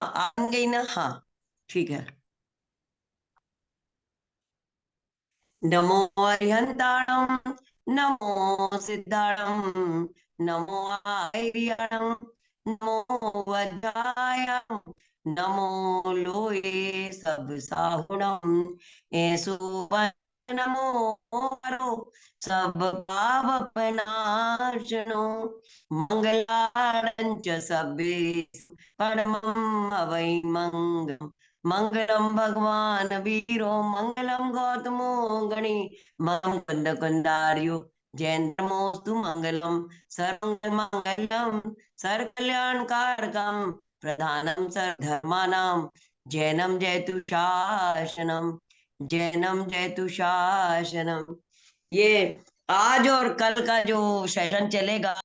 आ गई ना? हाँ, ठीक है। नमो अरिहंताणं, नमो सिद्धाणं, नमो आयर्याणं, नमो वज्राय, नमो लोये सब साहुणं, ऐसो नमो करो सब पाप प्रणाशनो, मंगलार्णं च सभे परमं अवै मंगलम्, मंगलम भगवान वीरो, मंगलम गौतमो गणि, मंगलम कुंद कुंदार्यो जयंतमोस्तु मंगलम, सर्वमंगल मंगलम सर्वकल्याणकारकम, प्रधानम सर्वधर्मानां, जैनम जयतु शासनम, जैनम जयतु शासनम। ये आज और कल का जो सेशन चलेगा,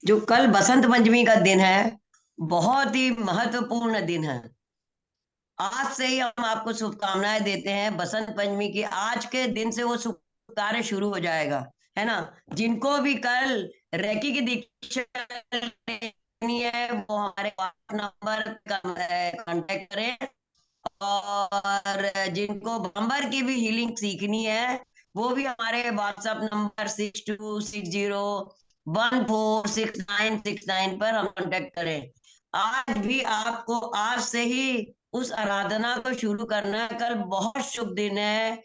जो कल बसंत पंचमी का दिन है, बहुत ही महत्वपूर्ण दिन है। आज से ही हम आपको शुभकामनाएं देते हैं बसंत पंचमी की। आज के दिन से वो शुभ कार्य शुरू हो जाएगा, है ना? जिनको भी कल रेकी की दीक्षा लेनी है, वो हमारे व्हाट्सएप नंबर का कांटेक्ट करें। और जिनको बम्बर की भी हीलिंग सीखनी है, वो भी हमारे व्हाट्सएप नंबर 6260146969 पर हम कांटेक्ट करें। आज भी आपको आज से ही उस आराधना को शुरू करना है। कल बहुत शुभ दिन है,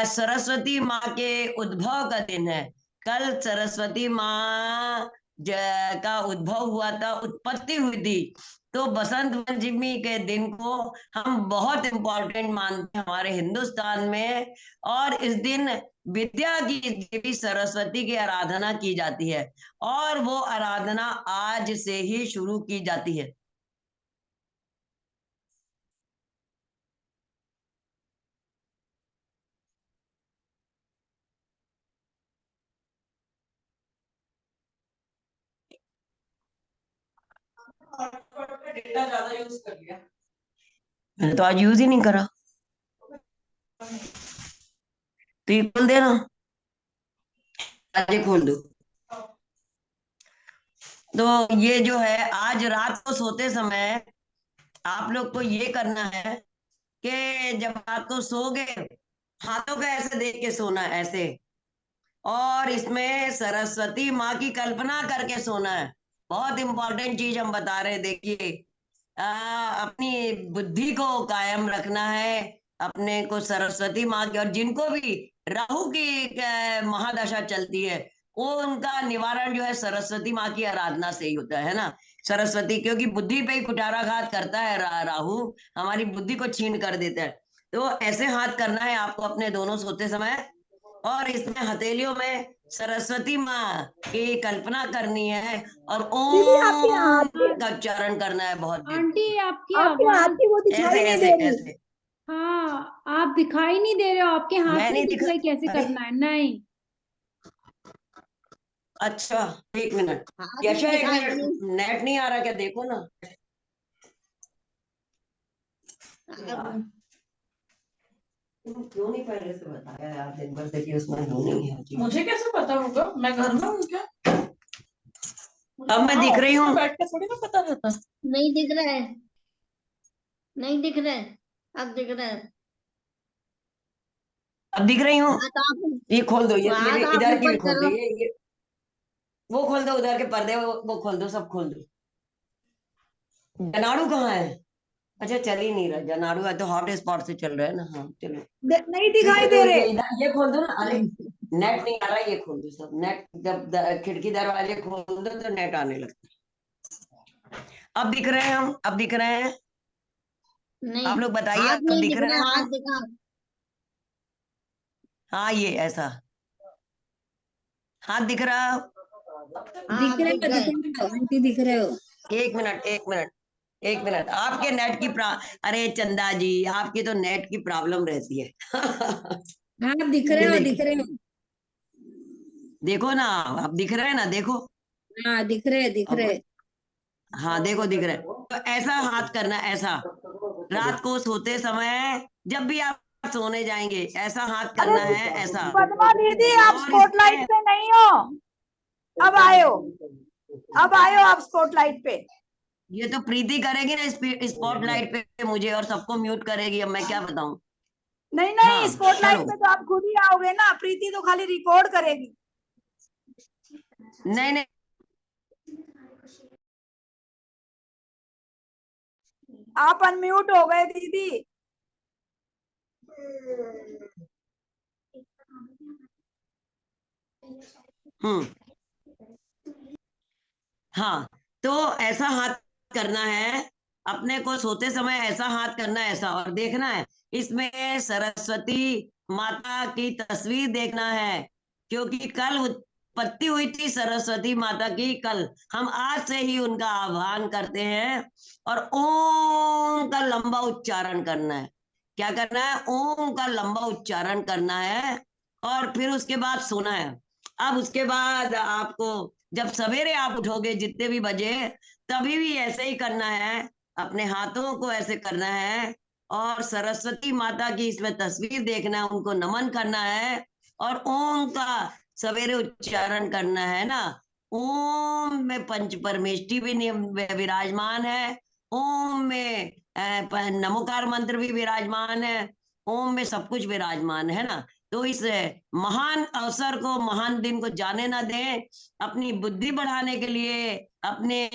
सरस्वती माँ के उद्भव का दिन है। कल सरस्वती माँ का उद्भव हुआ था, उत्पत्ति हुई थी। तो बसंत पंचमी के दिन को हम बहुत इंपॉर्टेंट मानते हैं हमारे हिंदुस्तान में। और इस दिन विद्या की देवी सरस्वती की आराधना की जाती है, और वो आराधना आज से ही शुरू की जाती है। डेटा ज्यादा यूज कर लिया, मैंने तो आज यूज ही नहीं करा। तो ये खोल देना, आज ये खोल दो। तो ये जो है, आज रात को सोते समय आप लोग को ये करना है कि जब रात को सोओगे, हाथों को ऐसे देख के सोना है, ऐसे। और इसमें सरस्वती माँ की कल्पना करके सोना है। बहुत इंपॉर्टेंट चीज हम बता रहे हैं, देखिए। अपनी बुद्धि को कायम रखना है, अपने को सरस्वती माँ की। और जिनको भी राहु की महादशा चलती है, वो उनका निवारण जो है सरस्वती माँ की आराधना से ही होता है ना। सरस्वती, क्योंकि बुद्धि पे ही कुठाराघात करता है राहु, हमारी बुद्धि को छीन कर देता है। तो ऐसे हाथ करना है आपको अपने दोनों सोते समय, और इसमें हथेलियों में सरस्वती माँ की कल्पना करनी है, और दीदी आपके ओम हाथ का उच्चारण करना है बहुत देर आंटी तक। आपकी आपके हाथ आवाज। की वो ऐसे दिखाई नहीं ऐसे दे रही। ऐसे। हाँ, आप दिखाई नहीं दे रहे हो, आपके हाथ मैं नहीं नहीं दिख दिखा? रहा है कैसे अरे करना है। नहीं, अच्छा, एक मिनट। हाथ यशा, नहीं एक दिखाई मिनट, नहीं। नेट नहीं आ रहा क्या? देखो ना यार, अब तुम क्यों नहीं पहले से बताया यार? दिन भर से कि उसमें वो नहीं है जी। मुझे कैसे पता होगा, मैं घर में हूँ क्या? अब मैं दिख रही ऑफिस में हूँ? बैठ के थोड़ी ना पता रहता। नहीं दिख रहा है, नहीं दिख रहा है। अब दिख रहा है। अब दिख रही हूँ? हाथ आप, ये खोल दो, ये भी हाथ आप इधर की भी ऊपर खोल दो, करो। ये वो खोल दो, उधर के पर्दे वो खोल दो, सब खोल दो। जनाड़ू कहाँ है? अच्छा, चल ही नहीं रहा जनाड़ू, है तो हॉट स्पॉट से चल रहा है ना। हाँ चलो नहीं ठीक दिखाई है। दे तो रहे। ये खोल दो ना। अरे नेट नहीं आ रहा, ये खोल दो सब नेट। जब खिड़की दरवाजे खोल दो तो नेट आने लगता है। अब दिख रहे हैं हम? अब दिख रहे हैं? नहीं, आप लोग बताइए, हाथ अब नहीं दिख दिख रहे रहा, हैं हाथ हम? दिखा। हाँ, ये ऐसा हाथ दिख रहा है? हाँ दिख अब रहे दिख हो, गए। दिख रहे हो आंटी, दिख रहे हो। एक मिनट, एक मिनट, एक मिनट। आपके नेट की अरे चंदा जी, आपकी तो नेट की प्रॉब्लम रहती है। हाँ, दिख ये रहे हो, दिख देखिए, रहे हो। देखो ना, अब दिख रहे हैं ना, देखो। हाँ दिख रहे दिख अब रहे। हाँ देखो, दिख रहा है। तो ऐसा हाथ करना, ऐसा रात को सोते समय, जब भी आप सोने जाएंगे ऐसा हाथ अरे करना है, ऐसा। पद्मा दीदी, आप और स्पॉटलाइट इसमें पे नहीं हो। अब आयो, अब आयो आप स्पॉटलाइट पे। ये तो प्रीति करेगी ना स्पॉटलाइट पे मुझे, और सबको म्यूट करेगी, अब मैं क्या बताऊं। नहीं नहीं, हाँ स्पॉटलाइट चलो। पे तो आप खुद ही आओगे ना, प्रीति तो खाली रिकॉर्ड करेगी। नहीं नहीं। आप अनम्यूट हो गए दीदी। हम्म। हाँ, तो ऐसा हाथ करना है, अपने को सोते समय ऐसा हाथ करना है, ऐसा, और देखना है इसमें सरस्वती माता की तस्वीर देखना है, क्योंकि कल उत्पत्ति हुई थी सरस्वती माता की। कल हम आज से ही उनका आह्वान करते हैं, और ओम का लंबा उच्चारण करना है। क्या करना है? ओम का लंबा उच्चारण करना है, और फिर उसके बाद सोना है। अब उसके बाद आपको जब सवेरे आप उठोगे, जितने भी बजे, तभी भी ऐसे ही करना है, अपने हाथों को ऐसे करना है, और सरस्वती माता की इसमें तस्वीर देखना है, उनको नमन करना है, और ओम का सवेरे उच्चारण करना है ना। ओम में पंच परमेष्टि भी विराजमान है, ओम में नमोकार मंत्र भी विराजमान है, ओम में सब कुछ विराजमान है ना। तो इस महान अवसर को, महान दिन को जाने ना दें। अपनी बुद्धि बढ़ाने के लिए, अपने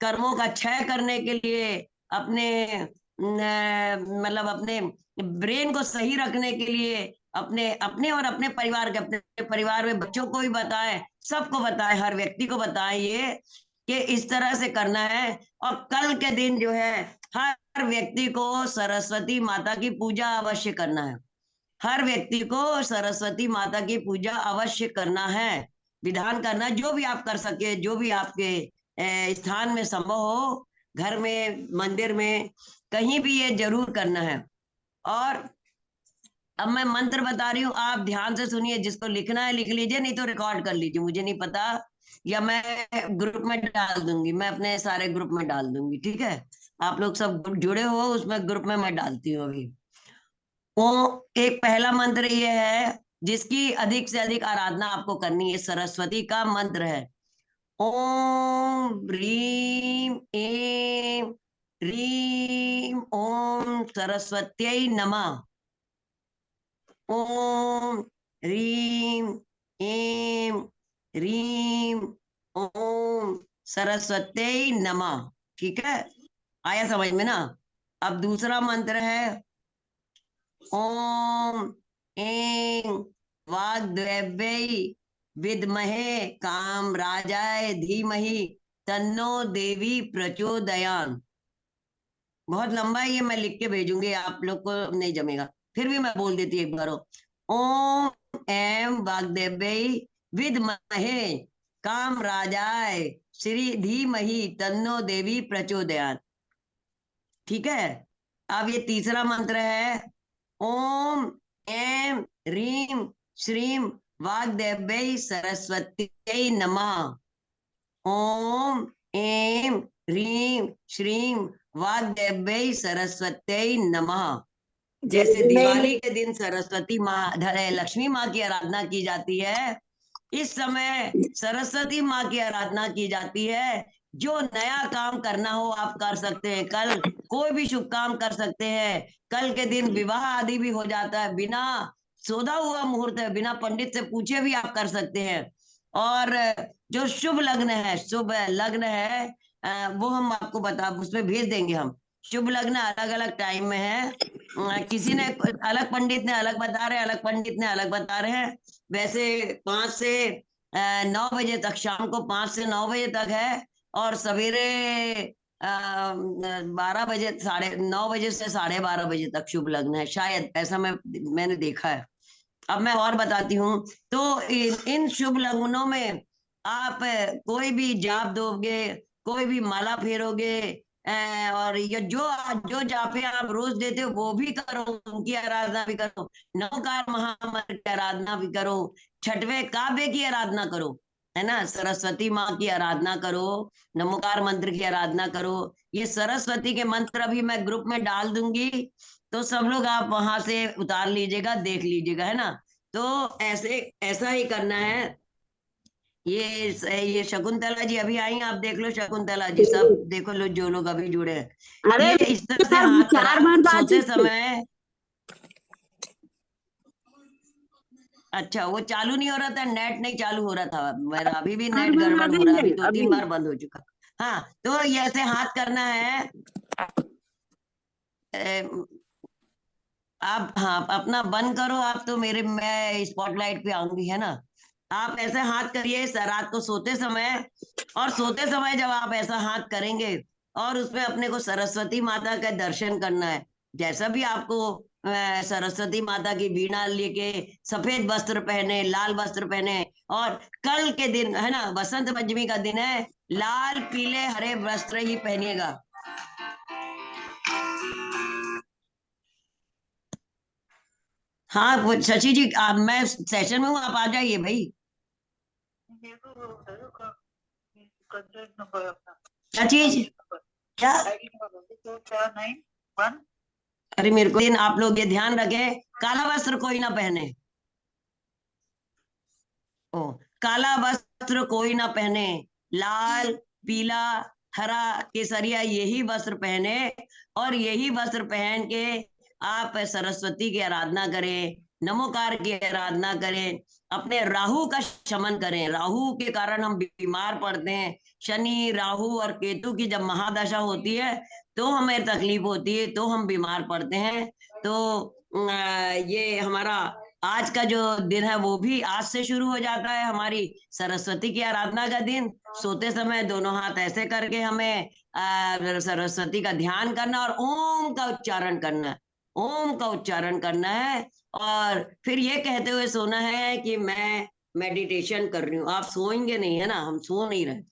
कर्मों का क्षय करने के लिए, अपने मतलब अपने ब्रेन को सही रखने के लिए, अपने अपने और अपने परिवार के, अपने परिवार में बच्चों को भी बताएं, सबको बताएं, हर व्यक्ति को बताएं ये, कि इस तरह से करना है। और कल के दिन जो है, हर व्यक्ति को सरस्वती माता की पूजा अवश्य करना है। हर व्यक्ति को सरस्वती माता की पूजा अवश्य करना है, विधान करना, जो भी आप कर सके, जो भी आपके स्थान में संभव हो, घर में, मंदिर में, कहीं भी ये जरूर करना है। और अब मैं मंत्र बता रही हूँ, आप ध्यान से सुनिए, जिसको लिखना है लिख लीजिए, नहीं तो रिकॉर्ड कर लीजिए, मुझे नहीं पता, या मैं ग्रुप में डाल दूंगी, मैं अपने सारे ग्रुप में डाल दूंगी, ठीक है। आप लोग सब जुड़े हो उसमें, ग्रुप में मैं डालती हूँ अभी। वो एक पहला मंत्र ये है, जिसकी अधिक से अधिक आराधना आपको करनी है, सरस्वती का मंत्र है। ओम ह्रीम एम ह्रीम ओम सरस्वत्यै नमः। ओम ह्रीम एम ह्रीम ओम सरस्वत्यै नमः। ठीक है, आया समझ में ना। अब दूसरा मंत्र है, ओम ऐं वाग्देव्यै विद्महे काम राजाय धीमहि तन्नो देवी प्रचोदयान। बहुत लंबा है ये, मैं लिख के भेजूंगी, आप लोग को नहीं जमेगा, फिर भी मैं बोल देती एक बार। ओम ऐं वाग्देव्यै विद्महे काम राजाय श्री धीमहि तन्नो देवी प्रचोदयान। ठीक है। अब ये तीसरा मंत्र है, ओम ऐं ह्रीम श्रीम वाग्देव्यै सरस्वत्यै नमः। ओम ऐं ह्रीम श्रीम वाग्देव्यै सरस्वत्यै नमः। जैसे दिवाली के दिन सरस्वती माँ, लक्ष्मी माँ की आराधना की जाती है, इस समय सरस्वती माँ की आराधना की जाती है। जो नया काम करना हो आप कर सकते हैं, कल कोई भी शुभ काम कर सकते हैं। कल के दिन विवाह आदि भी हो जाता है, बिना सोधा हुआ मुहूर्त है, बिना पंडित से पूछे भी आप कर सकते हैं। और जो शुभ लग्न है, शुभ लग्न है, वो हम आपको बता, उसमें भेज देंगे हम। शुभ लग्न अलग अलग टाइम में है, किसी ने अलग, पंडित ने अलग बता रहे हैं, अलग पंडित ने अलग बता रहे हैं। वैसे 5 से 9 बजे तक, शाम को 5 से 9 बजे तक है, और सवेरे 12 बजे, 9:30 से 12:30 तक शुभ लग्न है, शायद ऐसा मैंने देखा है। अब मैं और बताती हूँ। तो इन शुभ लग्नों में आप कोई भी जाप दोगे, कोई भी माला फेरोगे, और ये जो जो जापे आप रोज देते हो वो भी करो, उनकी आराधना भी करो, नवकार महामंत्र की आराधना भी करो, छठवें काव्य की आराधना करो, है ना, सरस्वती माँ की आराधना करो, नमोकार मंत्र की आराधना करो। ये सरस्वती के मंत्र अभी मैं ग्रुप में डाल दूंगी, तो सब लोग आप वहां से उतार लीजिएगा, देख लीजिएगा, है ना। तो ऐसे ऐसा ही करना है। ये शकुंतला जी अभी आई, आप देख लो, शकुंतला जी सब देखो लो, जो लोग अभी जुड़े हैं। अरे ये इस तरह से हाथ करा 4 बार बात सोते की। समय। अच्छा, वो चालू नहीं हो रहा था, नेट नहीं चालू हो रहा था मेरा, अभी भी हर नेट बार आ गड़बड़ हो रहा है, अभी देंगे 2-3 अभी। बार बंद हो चुका। हाँ, तो ये ऐसे हाथ करना है। आप हाँ अपना बंद करो, आप तो मेरे मैं स्पॉटलाइट पे आऊंगी, है ना। आप ऐसे हाथ करिए रात को सोते समय, और सोते समय जब आप ऐसा हाथ करेंगे और उसमें अपने को सरस्वती माता का दर्शन करना है। जैसा भी आपको सरस्वती माता की वीणा लेके सफेद वस्त्र पहने, लाल वस्त्र पहने, और कल के दिन है ना, बसंत पंचमी का दिन है, लाल पीले हरे वस्त्र ही पहनिएगा। हाँ शशि जी, मैं सेशन में हूँ, आप आ जाइए भाई। क्या चीज, क्या? अरे मेरे को दिन आप लोग ये ध्यान रखें, काला वस्त्र कोई ना पहने। ओ, काला वस्त्र कोई ना पहने, लाल पीला हरा केसरिया यही वस्त्र पहने, और यही वस्त्र पहन के आप सरस्वती की आराधना करें, नमोकार की आराधना करें, अपने राहु का शमन करें। राहु के कारण हम बीमार पड़ते हैं। शनि राहु और केतु की जब महादशा होती है तो हमें तकलीफ होती है, तो हम बीमार पड़ते हैं। तो ये हमारा आज का जो दिन है वो भी आज से शुरू हो जाता है, हमारी सरस्वती की आराधना का दिन। सोते समय दोनों हाथ ऐसे करके हमें सरस्वती का ध्यान करना और ओम का उच्चारण करना है। ओम का उच्चारण करना है, और फिर ये कहते हुए सोना है कि मैं मेडिटेशन कर रही हूँ। आप सोएंगे नहीं, है ना, हम सो नहीं रहे।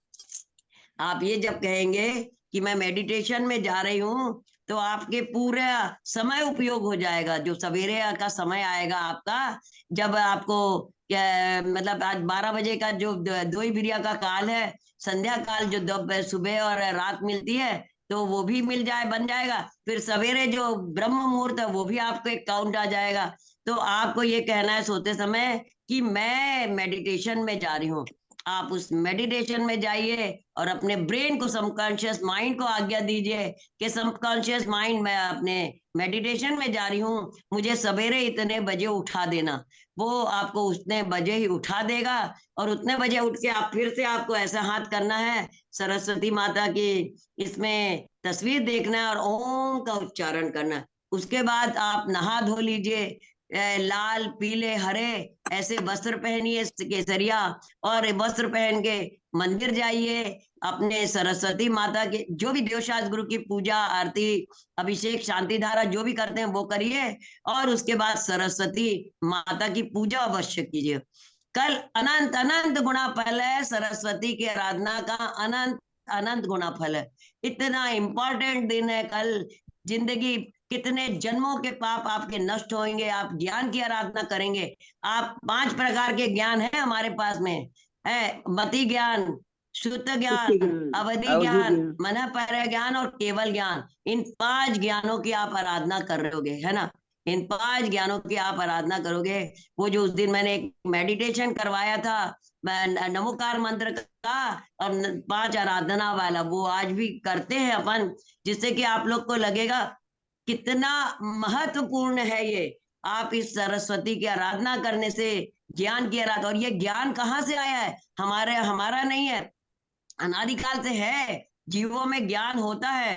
आप ये जब कहेंगे कि मैं मेडिटेशन में जा रही हूँ, तो आपके पूरा समय उपयोग हो जाएगा। जो सवेरे का समय आएगा आपका, जब आपको क्या मतलब आज 12 बजे का जो दोई बिरिया का काल है, संध्या काल जो सुबह और रात मिलती है, तो वो भी मिल जाए, बन जाएगा। फिर सवेरे जो ब्रह्म मुहूर्त है वो भी आपको एक काउंट आ जाएगा। तो आपको ये कहना है सोते समय कि मैं मेडिटेशन में जा रही हूँ। आप उस मेडिटेशन में जाइए और अपने ब्रेन को, सबकॉन्शियस माइंड को आज्ञा दीजिए कि सबकॉन्शियस माइंड, मैं अपने मेडिटेशन में जा रही हूँ, मुझे सवेरे इतने बजे उठा देना। वो आपको उतने बजे ही उठा देगा, और उतने बजे उठ के आप फिर से आपको ऐसा हाथ करना है, सरस्वती माता की इसमें तस्वीर देखना है और ओम का उच्चारण करना है। उसके बाद आप नहा धो लीजिए, लाल पीले हरे ऐसे वस्त्र पहनिए, केसरिया, और वस्त्र पहन के मंदिर जाइए। अपने सरस्वती माता के जो भी देवशास्त्र गुरु की पूजा आरती अभिषेक शांति धारा जो भी करते हैं वो करिए, और उसके बाद सरस्वती माता की पूजा अवश्य कीजिए। कल अनंत अनंत गुना फल है, सरस्वती की आराधना का अनंत अनंत गुना फल है। इतना इंपॉर्टेंट दिन है कल। जिंदगी कितने जन्मों के पाप आपके नष्ट होंगे, आप ज्ञान की आराधना करेंगे। आप 5 प्रकार के ज्ञान है हमारे पास में, है मति ज्ञान, शुद्ध ज्ञान, अवधि अवधि ज्ञान, ज्ञान। मन पर ज्ञान और केवल ज्ञान। इन 5 ज्ञानों की आप आराधना कर रहे है ना। इन 5 ज्ञानों की आप आराधना करोगे। वो जो उस दिन मैंने एक मेडिटेशन करवाया था नमोकार मंत्र का और 5 आराधना वाला, वो आज भी करते हैं अपन, जिससे कि आप लोग को लगेगा कितना महत्वपूर्ण है ये। आप इस सरस्वती की आराधना करने से ज्ञान की आराधना, और ये ज्ञान कहाँ से आया है, हमारा नहीं है, अनादिकाल से है। जीवों में ज्ञान होता है,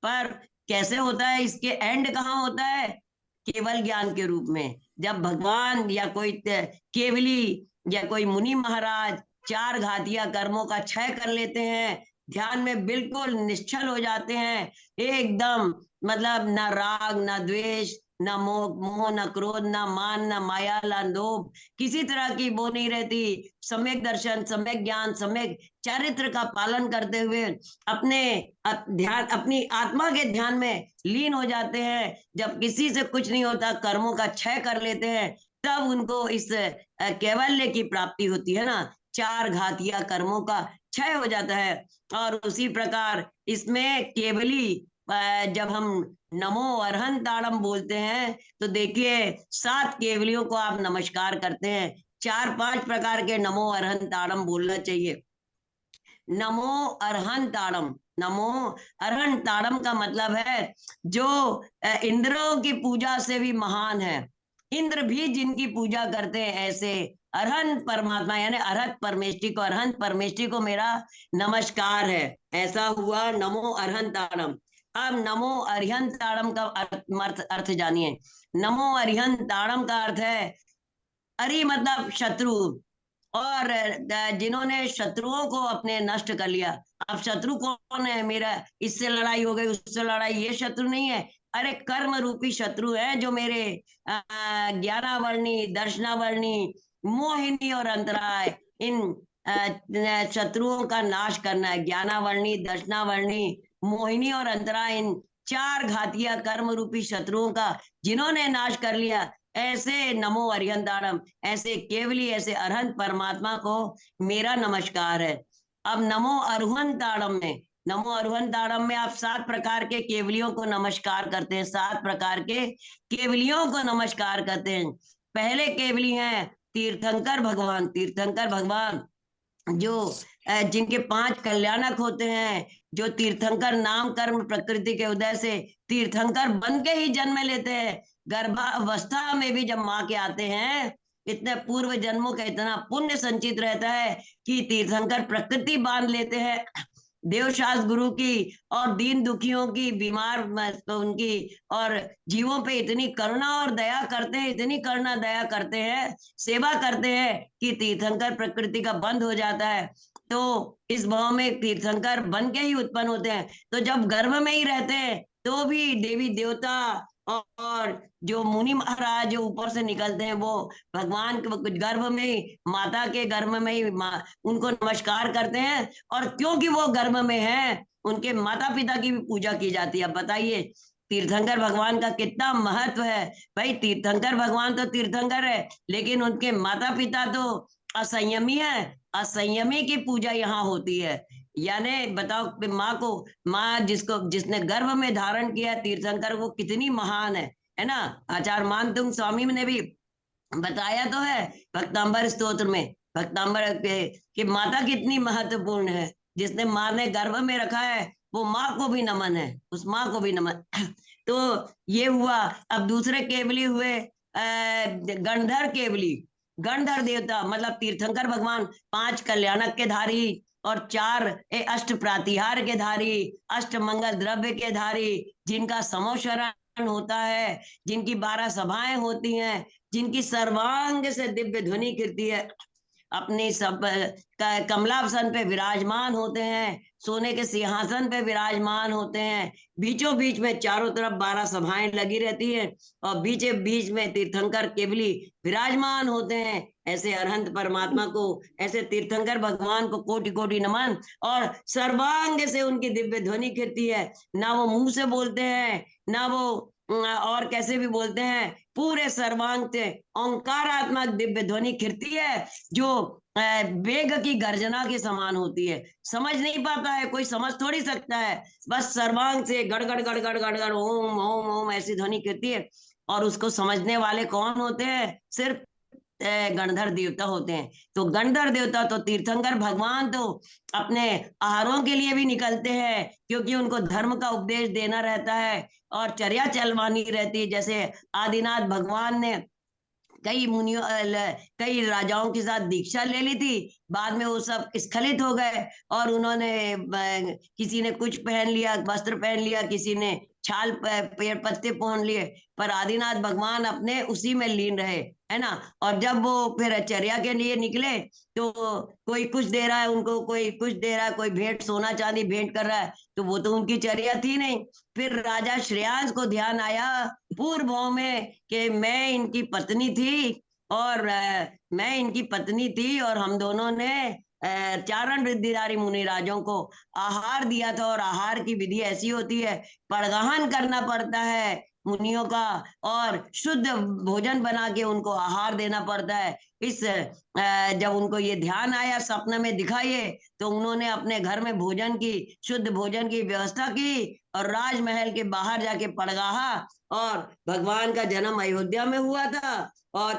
पर कैसे होता है, इसके एंड कहाँ होता है, केवल ज्ञान के रूप में। जब भगवान या कोई केवली या कोई मुनि महाराज 4 घातिया कर्मों का क्षय कर लेते हैं, ध्यान में बिल्कुल निश्चल हो जाते हैं, एकदम मतलब ना राग ना द्वेष ना मोह न क्रोध न मान न माया न लोभ, किसी तरह की वो नहीं रहती। सम्यक दर्शन, सम्यक ज्ञान, सम्यक चरित्र का पालन करते हुए अपने ध्यान, अपनी आत्मा के ध्यान में लीन हो जाते हैं। जब किसी से कुछ नहीं होता, कर्मों का क्षय कर लेते हैं, तब उनको इस कैवल्य की प्राप्ति होती है ना। 4 घातिया कर्मों का क्षय हो जाता है। और उसी प्रकार इसमें केवली जब हम नमो अरहंताड़म बोलते हैं तो देखिए 7 केवलियों को आप नमस्कार करते हैं। 4-5 प्रकार के नमो अरहंताड़म बोलना चाहिए। नमो अरहंताड़म, नमो अरहंताड़म का मतलब है जो इंद्रों की पूजा से भी महान है। इंद्र भी जिनकी पूजा करते हैं ऐसे अरहंत परमात्मा यानी अरहंत परमेष्टि को मेरा नमस्कार है। ऐसा हुआ नमो अरहंताड़म। अब नमो अरिहंताड़म का अर्थ जानिए। नमो अरिहंताड़म का अर्थ है अरि मतलब शत्रु, और जिन्होंने शत्रुओं को अपने नष्ट कर लिया। अब शत्रु कौन है? मेरा इससे लड़ाई हो गई, उससे लड़ाई, ये शत्रु नहीं है। अरे कर्म रूपी शत्रु है जो मेरे ज्ञानावर्णी, दर्शनावर्णी, मोहिनी और अंतराय, इन शत्रुओं का नाश करना है। ज्ञानावर्णी, दर्शनावर्णी, मोहिनी और अंतराय, इन 4 घातिया कर्म रूपी शत्रुओं का जिन्होंने नाश कर लिया, ऐसे नमो अरिहंताड़म, ऐसे केवली, ऐसे अरहंत परमात्मा को मेरा नमस्कार है। अब नमो अरुहंताड़म में, नमो अरुहंताड़म में आप 7 प्रकार के केवलियों को नमस्कार करते हैं। 7 प्रकार के केवलियों को नमस्कार करते हैं। पहले केवली हैं तीर्थंकर भगवान। तीर्थंकर भगवान जो जिनके 5 कल्याणक होते हैं, जो तीर्थंकर नाम कर्म प्रकृति के उदय से तीर्थंकर बन के ही जन्म लेते हैं। गर्भावस्था में भी जब माँ के आते हैं, इतने पूर्व जन्मों का इतना पुण्य संचित रहता है कि तीर्थंकर प्रकृति बांध लेते हैं। देवशास्त्र गुरु की और दीन दुखियों की, बीमार उनकी और जीवों पे इतनी करुणा और दया करते हैं, इतनी करुणा दया करते हैं, सेवा करते हैं कि तीर्थंकर प्रकृति का बंद हो जाता है। तो इस भाव में तीर्थंकर बन के ही उत्पन्न होते हैं। तो जब गर्भ में ही रहते हैं तो भी देवी देवता और जो मुनि महाराज जो ऊपर से निकलते हैं वो भगवान के गर्भ में ही, माता के गर्भ में ही उनको नमस्कार करते हैं। और क्योंकि वो गर्भ में है, उनके माता पिता की भी पूजा की जाती है। अब बताइए तीर्थंकर भगवान का कितना महत्व है। भाई तीर्थंकर भगवान तो तीर्थंकर है, लेकिन उनके माता पिता तो असंयमी है। असंयमी की पूजा यहाँ होती है। यानी बताओ माँ जिसने गर्भ में धारण किया तीर्थंकर, वो कितनी महान है ना। आचार्य मानतुंग स्वामी ने भी बताया तो है भक्तांबर स्तोत्र में, भक्तांबर कि माता कितनी महत्वपूर्ण है। जिसने माँ ने गर्भ में रखा है वो माँ को भी नमन है, उस माँ को भी नमन। तो ये हुआ। अब दूसरे केवली हुए गणधर केवली। गणधर देवता मतलब तीर्थंकर भगवान 5 कल्याणक के धारी और 4 अष्ट प्रातिहार के धारी, अष्ट मंगल द्रव्य के धारी, जिनका समोशरण होता है, जिनकी 12 सभाएं होती हैं, जिनकी सर्वांग से दिव्य ध्वनि गिरती है, अपने सब कमलासन पे विराजमान होते हैं, सोने के सिंहासन पे विराजमान होते हैं। बीचों बीच में चारों तरफ 12 सभाएं लगी रहती हैं और बीचे बीच में तीर्थंकर केवली विराजमान होते हैं। ऐसे अरहंत परमात्मा को, ऐसे तीर्थंकर भगवान को कोटि कोटि नमन। और सर्वांग से उनकी दिव्य ध्वनि गिरती है। ना वो मुंह से बोलते हैं, ना वो और कैसे भी बोलते हैं, पूरे सर्वांग से ओंकारात्मक दिव्य ध्वनि खिरती है जो वेग की गर्जना के समान होती है। समझ नहीं पाता है कोई, समझ थोड़ी सकता है। बस सर्वांग से गड़गड़ गड़गड़ गड़गड़ ओम ओम ओम ऐसी ध्वनि खिरती है। और उसको समझने वाले कौन होते हैं? सिर्फ गणधर देवता होते हैं। तो गणधर देवता तो तीर्थंकर भगवान तो अपने आहारों के लिए भी निकलते हैं, क्योंकि उनको धर्म का उपदेश देना रहता है और चर्या चलवानी रहती है। जैसे आदिनाथ भगवान ने कई मुनियों कई राजाओं के साथ दीक्षा ले ली थी, बाद में वो सब स्खलित हो गए और उन्होंने किसी ने कुछ पहन लिया, वस्त्र पहन लिया, किसी ने छाल पेड़ पत्ते पहन लिए, पर आदिनाथ भगवान अपने उसी में लीन रहे, है ना। और जब वो फिर चर्या के लिए निकले तो कोई कुछ दे रहा है उनको, कोई कुछ दे रहा है, कोई भेंट सोना चांदी भेंट कर रहा है, तो वो तो उनकी चर्या थी नहीं। फिर राजा श्रेयांश को ध्यान आया पूर्व भाव में कि मैं इनकी पत्नी थी और हम दोनों ने चारण रिद्धिधारी मुनि राजों को आहार दिया था। और आहार की विधि ऐसी होती है, पड़गाहन करना पड़ता है, मुनियों का, और शुद्ध भोजन बना के उनको आहार देना पड़ता है। जब उनको ये ध्यान आया, स्वप्न में दिखा ये, तो उन्होंने अपने घर में भोजन की, शुद्ध भोजन की व्यवस्था की, और राजमहल के बाहर जाके पड़गाहा, और भगवान का जन्म अयोध्या में हुआ था। और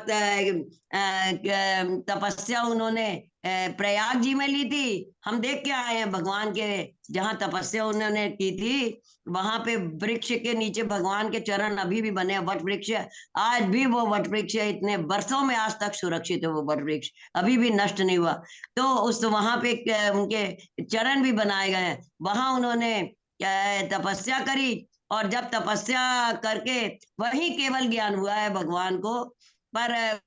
तपस्या उन्होंने प्रयाग जी में ली थी। हम देख के आए हैं भगवान के, जहाँ तपस्या उन्होंने की थी, वहां पे वृक्ष के नीचे भगवान के चरण अभी भी बने हैं, वट वृक्ष। आज भी वो वट वृक्ष है, इतने वर्षों में आज तक सुरक्षित है वो वट वृक्ष, अभी भी नष्ट नहीं हुआ। तो उस वहां पे उनके चरण भी बनाए गए हैं, वहां उन्होंने तपस्या करी। और जब तपस्या करके वही केवल ज्ञान हुआ है भगवान को, पर